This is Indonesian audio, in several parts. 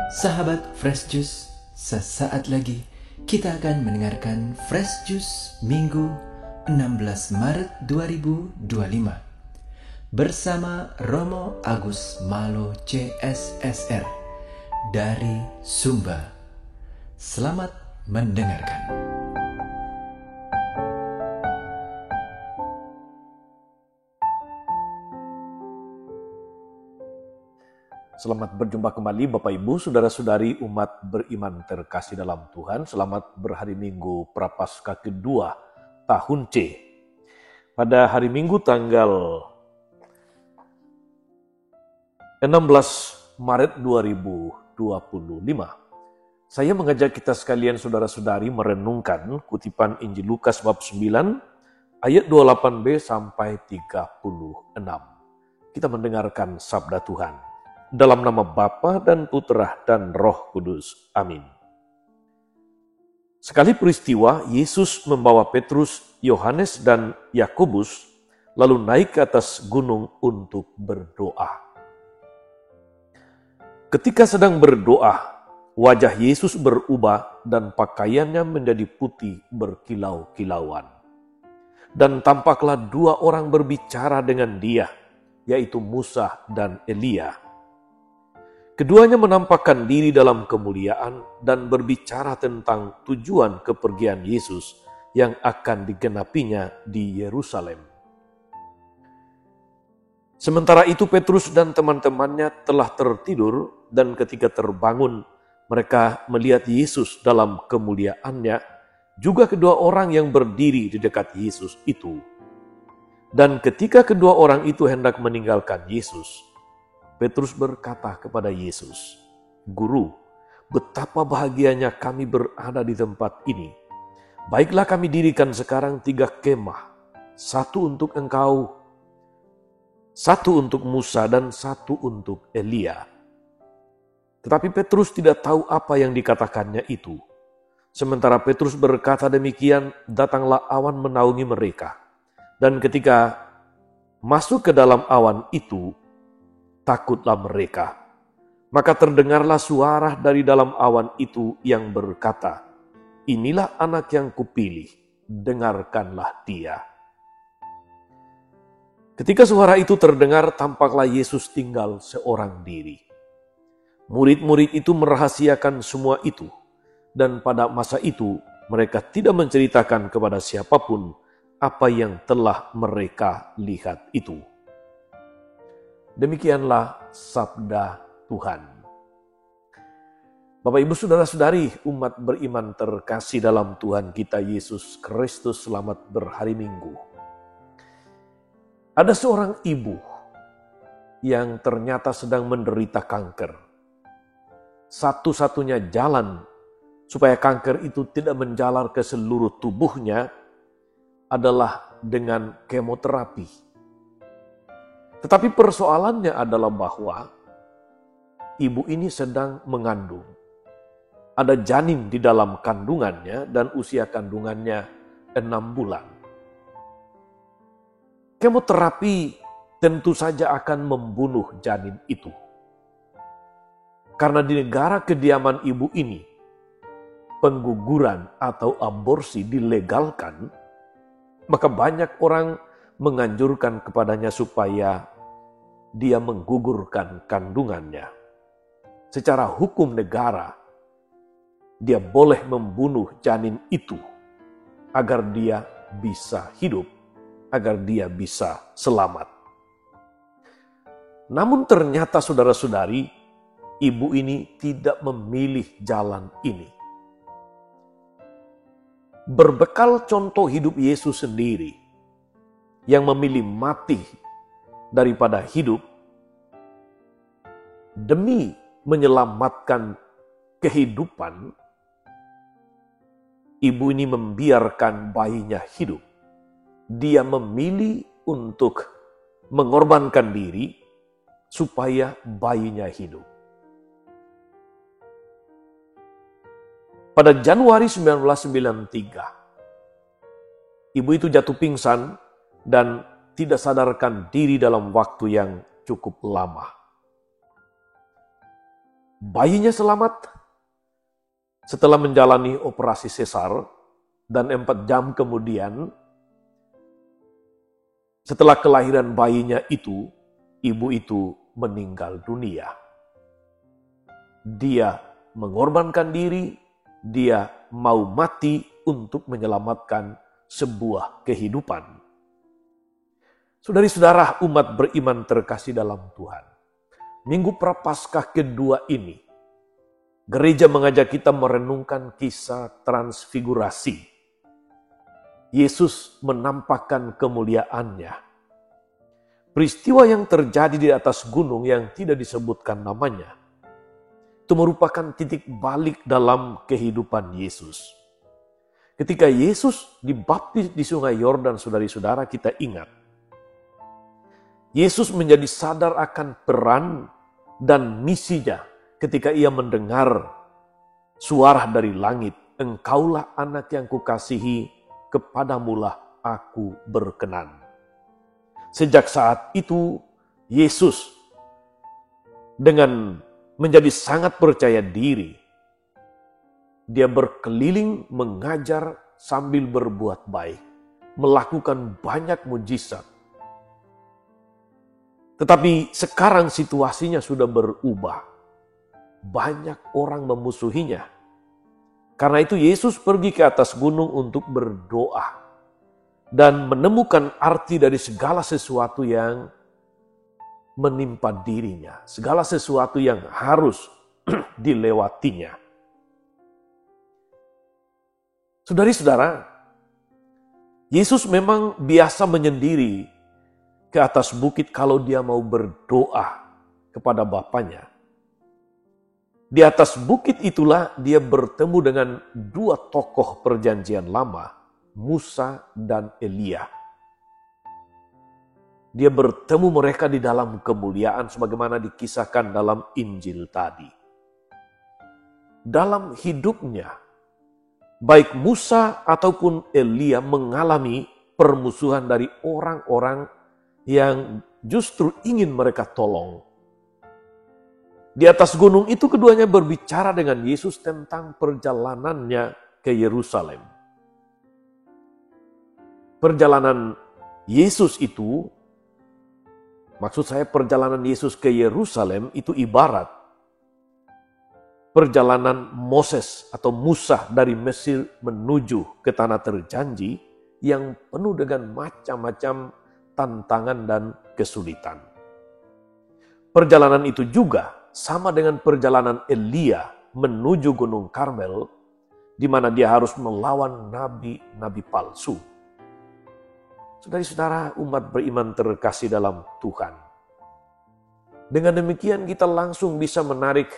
Sahabat Fresh Juice, sesaat lagi kita akan mendengarkan Fresh Juice Minggu 16 Maret 2025 bersama Romo Agus Malo CSSR dari Sumba. Selamat mendengarkan. Selamat berjumpa kembali Bapak Ibu, Saudara-saudari umat beriman terkasih dalam Tuhan. Selamat berhari Minggu Prapaskah kedua tahun C. Pada hari Minggu tanggal 16 Maret 2025, saya mengajak kita sekalian saudara-saudari merenungkan kutipan Injil Lukas bab 9 ayat 28b sampai 36. Kita mendengarkan sabda Tuhan. Dalam nama Bapa dan Putra dan Roh Kudus. Amin. Sekali peristiwa, Yesus membawa Petrus, Yohanes, dan Yakobus lalu naik ke atas gunung untuk berdoa. Ketika sedang berdoa, wajah Yesus berubah dan pakaiannya menjadi putih berkilau-kilauan. Dan tampaklah dua orang berbicara dengan dia, yaitu Musa dan Elia. Keduanya menampakkan diri dalam kemuliaan dan berbicara tentang tujuan kepergian Yesus yang akan digenapinya di Yerusalem. Sementara itu Petrus dan teman-temannya telah tertidur, dan ketika terbangun mereka melihat Yesus dalam kemuliaannya, juga kedua orang yang berdiri di dekat Yesus itu. Dan ketika kedua orang itu hendak meninggalkan Yesus, Petrus berkata kepada Yesus, "Guru, betapa bahagianya kami berada di tempat ini. Baiklah kami dirikan sekarang 3 kemah, 1 untuk engkau, 1 untuk Musa, dan 1 untuk Elia." Tetapi Petrus tidak tahu apa yang dikatakannya itu. Sementara Petrus berkata demikian, datanglah awan menaungi mereka. Dan ketika masuk ke dalam awan itu, takutlah mereka. Maka terdengarlah suara dari dalam awan itu yang berkata, "Inilah anak yang kupilih, dengarkanlah dia." Ketika suara itu terdengar, tampaklah Yesus tinggal seorang diri. Murid-murid itu merahasiakan semua itu, dan pada masa itu mereka tidak menceritakan kepada siapapun apa yang telah mereka lihat itu. Demikianlah sabda Tuhan. Bapak Ibu Saudara-saudari umat beriman terkasih dalam Tuhan kita Yesus Kristus, selamat berhari Minggu. Ada seorang ibu yang ternyata sedang menderita kanker. Satu-satunya jalan supaya kanker itu tidak menjalar ke seluruh tubuhnya adalah dengan kemoterapi. Tetapi persoalannya adalah bahwa ibu ini sedang mengandung. Ada janin di dalam kandungannya dan usia kandungannya 6 bulan. Kemoterapi tentu saja akan membunuh janin itu. Karena di negara kediaman ibu ini, pengguguran atau aborsi dilegalkan, maka banyak orang menganjurkan kepadanya supaya dia menggugurkan kandungannya. Secara hukum negara, dia boleh membunuh janin itu agar dia bisa hidup, agar dia bisa selamat. Namun ternyata saudara-saudari, ibu ini tidak memilih jalan ini. Berbekal contoh hidup Yesus sendiri, yang memilih mati daripada hidup demi menyelamatkan kehidupan, ibu ini membiarkan bayinya hidup. Dia memilih untuk mengorbankan diri supaya bayinya hidup. Pada Januari 1993, ibu itu jatuh pingsan dan tidak sadarkan diri dalam waktu yang cukup lama. Bayinya selamat setelah menjalani operasi sesar, dan 4 jam kemudian setelah kelahiran bayinya itu, ibu itu meninggal dunia. Dia mengorbankan diri, dia mau mati untuk menyelamatkan sebuah kehidupan. Saudari-saudara umat beriman terkasih dalam Tuhan, Minggu Prapaskah kedua ini, gereja mengajak kita merenungkan kisah transfigurasi. Yesus menampakkan kemuliaannya. Peristiwa yang terjadi di atas gunung yang tidak disebutkan namanya, itu merupakan titik balik dalam kehidupan Yesus. Ketika Yesus dibaptis di Sungai Yordan, saudari-saudara, kita ingat, Yesus menjadi sadar akan peran dan misinya ketika ia mendengar suara dari langit, "Engkaulah anak yang kukasihi, kepadamulah aku berkenan." Sejak saat itu, Yesus dengan menjadi sangat percaya diri, dia berkeliling mengajar sambil berbuat baik, melakukan banyak mujizat. Tetapi sekarang situasinya sudah berubah. Banyak orang memusuhinya. Karena itu Yesus pergi ke atas gunung untuk berdoa dan menemukan arti dari segala sesuatu yang menimpa dirinya, segala sesuatu yang harus dilewatinya. Saudari-saudara, Yesus memang biasa menyendiri ke atas bukit kalau dia mau berdoa kepada Bapanya. Di atas bukit itulah dia bertemu dengan 2 tokoh perjanjian lama, Musa dan Elia. Dia bertemu mereka di dalam kemuliaan sebagaimana dikisahkan dalam Injil tadi. Dalam hidupnya, baik Musa ataupun Elia mengalami permusuhan dari orang-orang yang justru ingin mereka tolong. Di atas gunung itu keduanya berbicara dengan Yesus tentang perjalanannya ke Yerusalem. Perjalanan Yesus itu, maksud saya perjalanan Yesus ke Yerusalem itu ibarat perjalanan Moses atau Musa dari Mesir menuju ke tanah terjanji yang penuh dengan macam-macam tantangan dan kesulitan. Perjalanan itu juga sama dengan perjalanan Elia menuju Gunung Karmel, di mana dia harus melawan nabi-nabi palsu. Saudari-saudara umat beriman terkasih dalam Tuhan. Dengan demikian kita langsung bisa menarik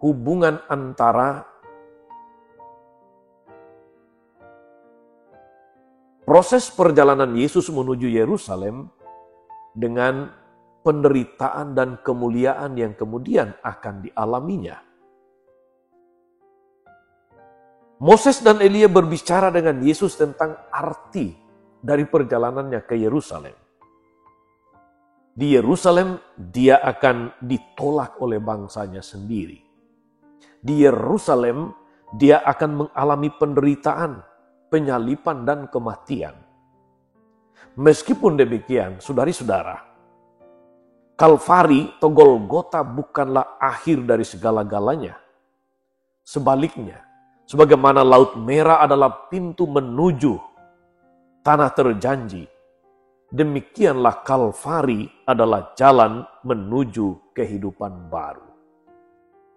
hubungan antara proses perjalanan Yesus menuju Yerusalem dengan penderitaan dan kemuliaan yang kemudian akan dialaminya. Moses dan Elia berbicara dengan Yesus tentang arti dari perjalanannya ke Yerusalem. Di Yerusalem dia akan ditolak oleh bangsanya sendiri. Di Yerusalem dia akan mengalami penderitaan, penyalipan dan kematian. Meskipun demikian, saudari-saudara, Kalvari atau Golgota bukanlah akhir dari segala-galanya. Sebaliknya, sebagaimana Laut Merah adalah pintu menuju tanah terjanji, demikianlah Kalvari adalah jalan menuju kehidupan baru.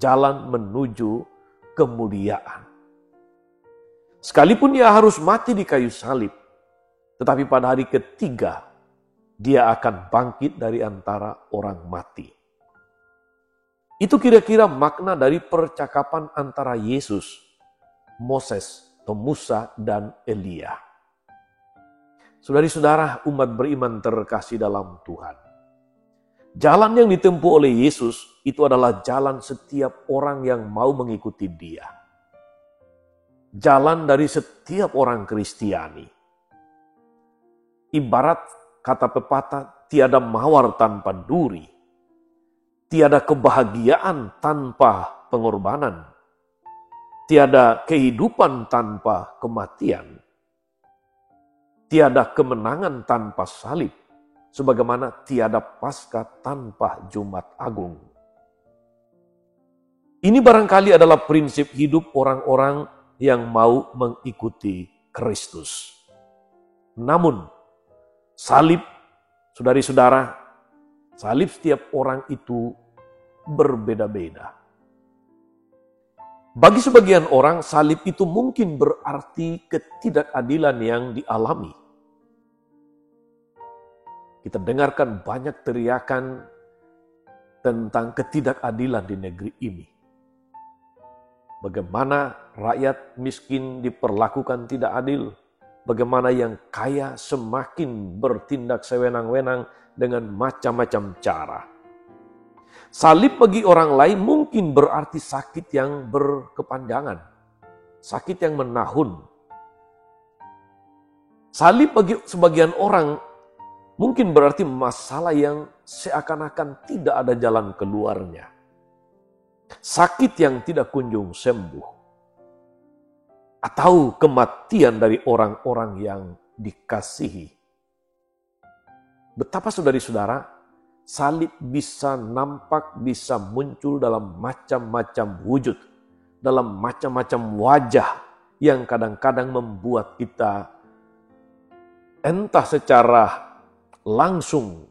Jalan menuju kemuliaan. Sekalipun dia harus mati di kayu salib, tetapi pada hari ketiga, dia akan bangkit dari antara orang mati. Itu kira-kira makna dari percakapan antara Yesus, Moses, atau Musa, dan Elia. Saudari-saudara umat beriman terkasih dalam Tuhan. Jalan yang ditempuh oleh Yesus itu adalah jalan setiap orang yang mau mengikuti dia. Jalan dari setiap orang Kristiani. Ibarat kata pepatah, tiada mawar tanpa duri. Tiada kebahagiaan tanpa pengorbanan. Tiada kehidupan tanpa kematian. Tiada kemenangan tanpa salib. Sebagaimana tiada Paskah tanpa Jumat Agung. Ini barangkali adalah prinsip hidup orang-orang yang mau mengikuti Kristus. Namun, salib, saudari-saudara, salib setiap orang itu berbeda-beda. Bagi sebagian orang, salib itu mungkin berarti ketidakadilan yang dialami. Kita dengarkan banyak teriakan tentang ketidakadilan di negeri ini. Bagaimana rakyat miskin diperlakukan tidak adil. Bagaimana yang kaya semakin bertindak sewenang-wenang dengan macam-macam cara. Salib bagi orang lain mungkin berarti sakit yang berkepanjangan. Sakit yang menahun. Salib bagi sebagian orang mungkin berarti masalah yang seakan-akan tidak ada jalan keluarnya. Sakit yang tidak kunjung sembuh. Atau kematian dari orang-orang yang dikasihi. Betapa saudari-saudara, salib bisa nampak, bisa muncul dalam macam-macam wujud. Dalam macam-macam wajah yang kadang-kadang membuat kita entah secara langsung,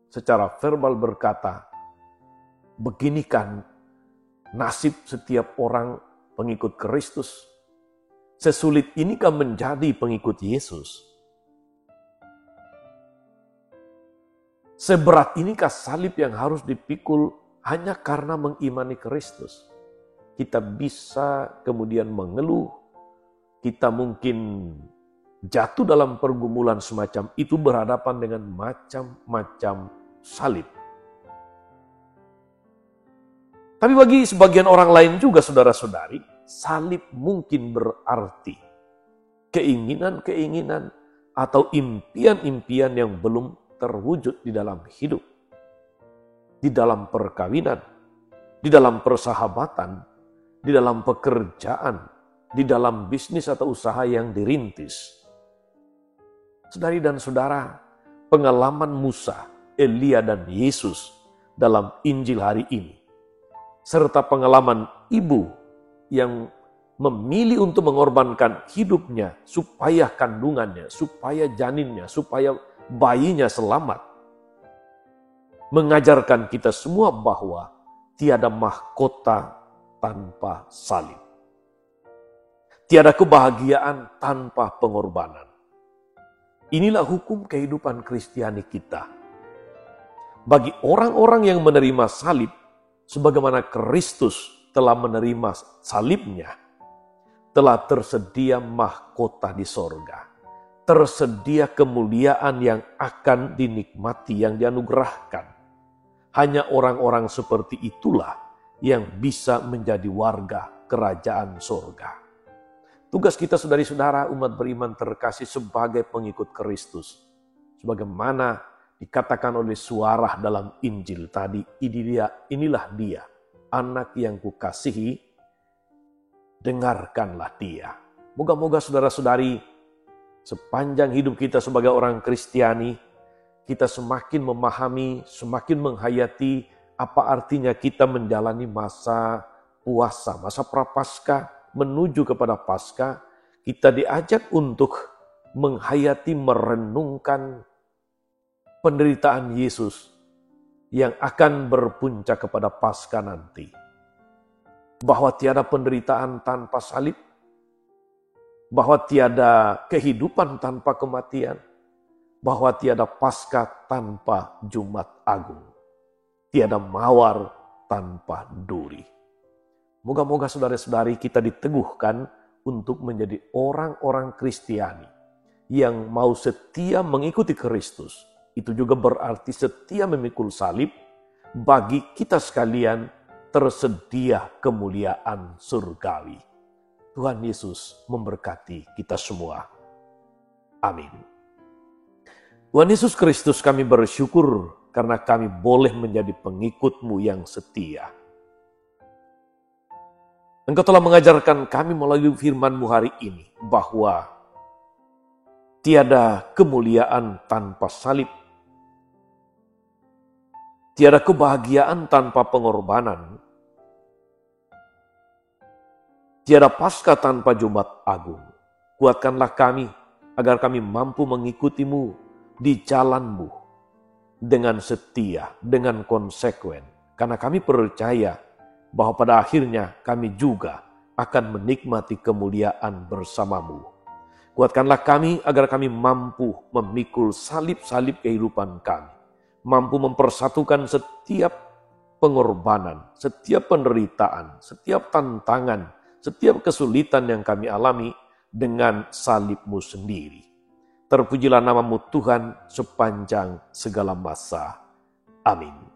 secara verbal berkata, beginikan nasib setiap orang pengikut Kristus. Sesulit inikah menjadi pengikut Yesus? Seberat inikah salib yang harus dipikul hanya karena mengimani Kristus? Kita bisa kemudian mengeluh, kita mungkin jatuh dalam pergumulan semacam itu berhadapan dengan macam-macam salib. Tapi bagi sebagian orang lain juga saudara-saudari, salib mungkin berarti keinginan-keinginan atau impian-impian yang belum terwujud di dalam hidup. Di dalam perkawinan, di dalam persahabatan, di dalam pekerjaan, di dalam bisnis atau usaha yang dirintis. Saudari dan saudara, pengalaman Musa, Elia dan Yesus dalam Injil hari ini, serta pengalaman ibu yang memilih untuk mengorbankan hidupnya supaya kandungannya, supaya janinnya, supaya bayinya selamat, mengajarkan kita semua bahwa tiada mahkota tanpa salib. Tiada kebahagiaan tanpa pengorbanan. Inilah hukum kehidupan Kristiani kita. Bagi orang-orang yang menerima salib, sebagaimana Kristus telah menerima salibnya, telah tersedia mahkota di sorga. Tersedia kemuliaan yang akan dinikmati, yang dianugerahkan. Hanya orang-orang seperti itulah yang bisa menjadi warga kerajaan sorga. Tugas kita saudari-saudara umat beriman terkasih sebagai pengikut Kristus. Sebagaimana dikatakan oleh suara dalam Injil tadi, inilah dia, anak yang kukasihi, dengarkanlah dia. Moga-moga saudara-saudari, sepanjang hidup kita sebagai orang Kristiani, kita semakin memahami, semakin menghayati apa artinya kita menjalani masa puasa, masa prapaskah menuju kepada Paskah. Kita diajak untuk menghayati, merenungkan penderitaan Yesus yang akan berpuncak kepada Paskah nanti. Bahwa tiada penderitaan tanpa salib, bahwa tiada kehidupan tanpa kematian, bahwa tiada Paskah tanpa Jumat Agung, tiada mawar tanpa duri. Moga-moga saudara-saudari kita diteguhkan untuk menjadi orang-orang Kristiani yang mau setia mengikuti Kristus. Itu juga berarti setia memikul salib. Bagi kita sekalian tersedia kemuliaan surgawi. Tuhan Yesus memberkati kita semua. Amin. Tuhan Yesus Kristus, kami bersyukur karena kami boleh menjadi pengikut-Mu yang setia. Engkau telah mengajarkan kami melalui firman-Mu hari ini bahwa tiada kemuliaan tanpa salib, tiada kebahagiaan tanpa pengorbanan, tiada Paskah tanpa Jumat Agung. Kuatkanlah kami agar kami mampu mengikuti-Mu di jalan-Mu dengan setia, dengan konsekuen. Karena kami percaya bahwa pada akhirnya kami juga akan menikmati kemuliaan bersama-Mu. Kuatkanlah kami agar kami mampu memikul salib-salib kehidupan kami. Mampu mempersatukan setiap pengorbanan, setiap penderitaan, setiap tantangan, setiap kesulitan yang kami alami dengan salib-Mu sendiri. Terpujilah nama-Mu Tuhan sepanjang segala masa. Amin.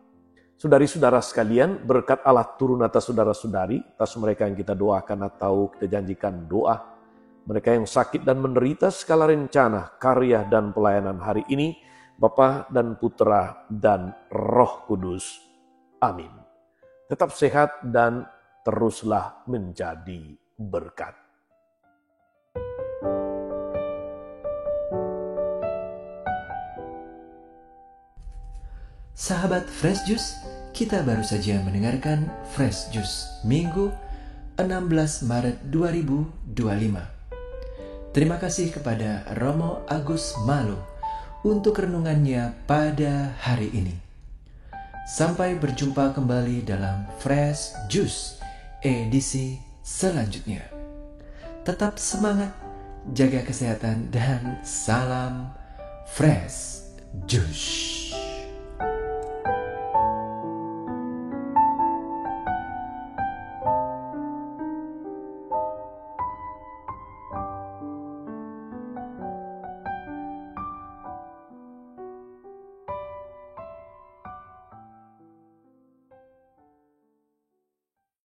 Saudari-saudara sekalian, berkat Allah turun atas saudara-saudari, atas mereka yang kita doakan atau kita janjikan doa, mereka yang sakit dan menderita segala rencana, karya dan pelayanan hari ini, Bapa dan Putra dan Roh Kudus. Amin. Tetap sehat dan teruslah menjadi berkat. Sahabat Fresh Juice, kita baru saja mendengarkan Fresh Juice Minggu 16 Maret 2025. Terima kasih kepada Romo Agus Malo untuk renungannya pada hari ini. Sampai berjumpa kembali dalam Fresh Juice edisi selanjutnya. Tetap semangat, jaga kesehatan, dan salam Fresh Juice.